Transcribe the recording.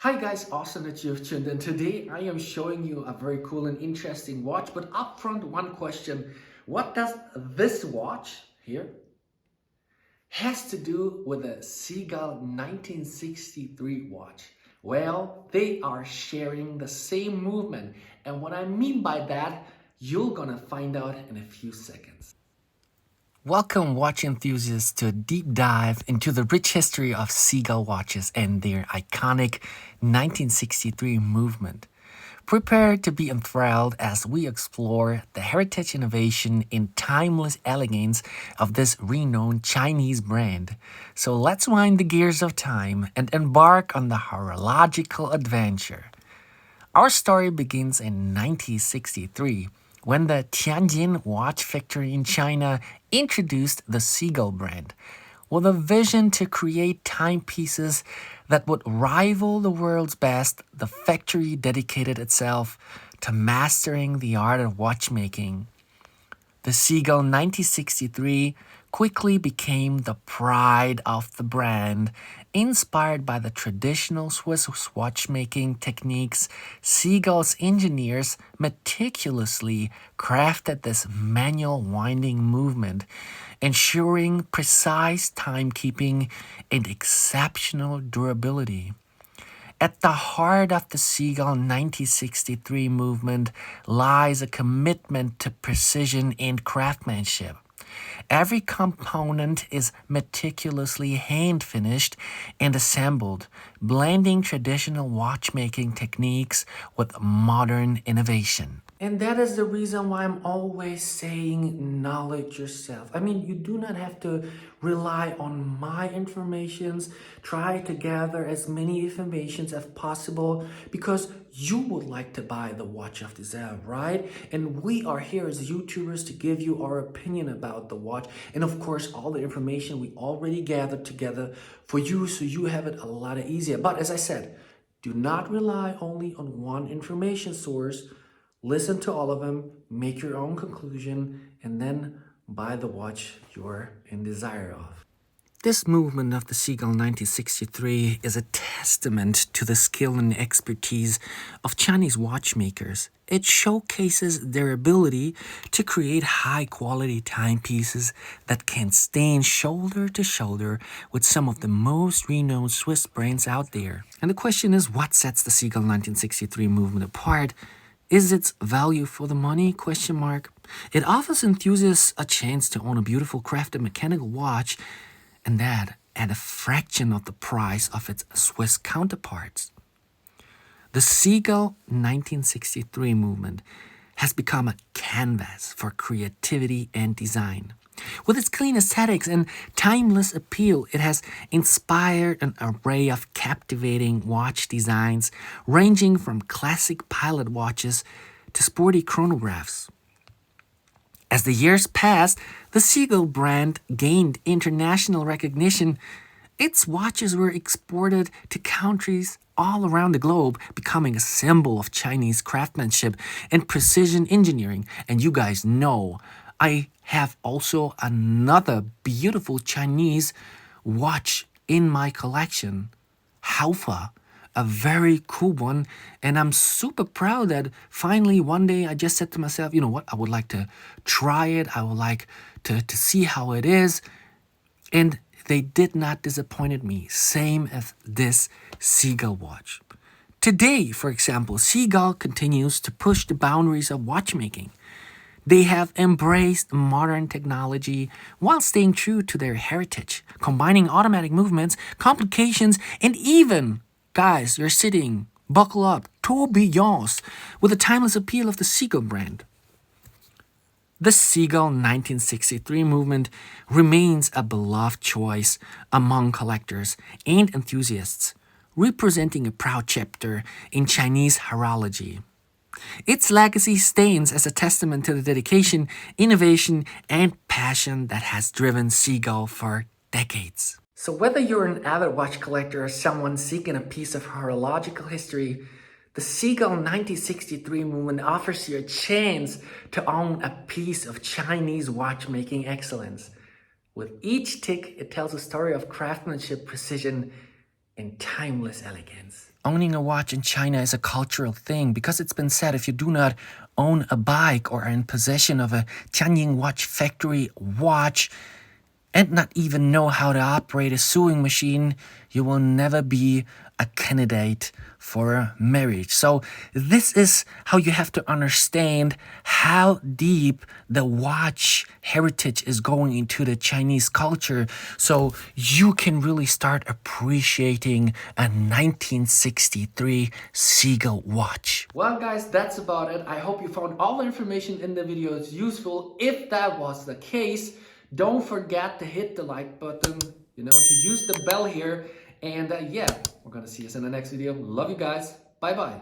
Hi guys, awesome that you've tuned in. Today I am showing you a very cool and interesting watch, but up front one question. What does this watch here has to do with a Seagull 1963 watch? Well, they are sharing the same movement, and what I mean by that, you're gonna find out in a few seconds. Welcome, watch enthusiasts, to a deep dive into the rich history of Seagull watches and their iconic 1963 movement. Prepare to be enthralled as we explore the heritage, innovation, and timeless elegance of this renowned Chinese brand. So let's wind the gears of time and embark on the horological adventure. Our story begins in 1963 when the Tianjin watch factory in China introduced the Seagull brand with a vision to create timepieces that would rival the world's best. The factory dedicated itself to mastering the art of watchmaking. The Seagull 1963 quickly became the pride of the brand. Inspired by the traditional Swiss watchmaking techniques, Seagull's engineers meticulously crafted this manual winding movement, ensuring precise timekeeping and exceptional durability. At the heart of the Seagull 1963 movement lies a commitment to precision and craftsmanship. Every component is meticulously hand-finished and assembled, blending traditional watchmaking techniques with modern innovation. And that is the reason why I'm always saying knowledge yourself. I mean, you do not have to rely on my informations. Try to gather as many informations as possible because you would like to buy the watch of the right? And we are here as YouTubers to give you our opinion about the watch. And of course, all the information we already gathered together for you so you have it a lot easier. But as I said, do not rely only on one information source. Listen to all of them, make your own conclusion, and then buy the watch you're in desire of. This movement of the Seagull 1963 is a testament to the skill and expertise of Chinese watchmakers. It showcases their ability to create high-quality timepieces that can stand shoulder to shoulder with some of the most renowned Swiss brands out there. And the question is, what sets the Seagull 1963 movement apart? Is its value for the money? Question mark. It offers enthusiasts a chance to own a beautiful crafted mechanical watch, and that at a fraction of the price of its Swiss counterparts. The Seagull 1963 movement has become a canvas for creativity and design. With its clean aesthetics and timeless appeal, it has inspired an array of captivating watch designs, ranging from classic pilot watches to sporty chronographs. As the years passed, the Seagull brand gained international recognition. Its watches were exported to countries all around the globe, becoming a symbol of Chinese craftsmanship and precision engineering. And you guys know, I have also another beautiful Chinese watch in my collection, Haufa, a very cool one. And I'm super proud that finally one day I just said to myself, you know what, I would like to try it. I would like to see how it is. And they did not disappoint me, same as this Seagull watch. Today, for example, Seagull continues to push the boundaries of watchmaking. They have embraced modern technology while staying true to their heritage, combining automatic movements, complications, and even, guys, you're sitting, buckle up, tourbillons, with the timeless appeal of the Seagull brand. The Seagull 1963 movement remains a beloved choice among collectors and enthusiasts, representing a proud chapter in Chinese horology. Its legacy stands as a testament to the dedication, innovation, and passion that has driven Seagull for decades. So whether you're an avid watch collector or someone seeking a piece of horological history, the Seagull 1963 movement offers you a chance to own a piece of Chinese watchmaking excellence. With each tick, it tells a story of craftsmanship, precision, and timeless elegance. owning a watch in China is a cultural thing because it's been said if you do not own a bike or are in possession of a Tianjin watch factory watch and not even know how to operate a sewing machine, you will never be a candidate for marriage. So this is how you have to understand how deep the watch heritage is going into the Chinese culture, so you can really start appreciating a 1963 Seagull watch. Well guys, that's about it. I hope you found all the information in the videos useful. If that was the case, don't forget to hit the like button, to use the bell here. And yeah, we're gonna see us in the next video. Love you guys. Bye bye.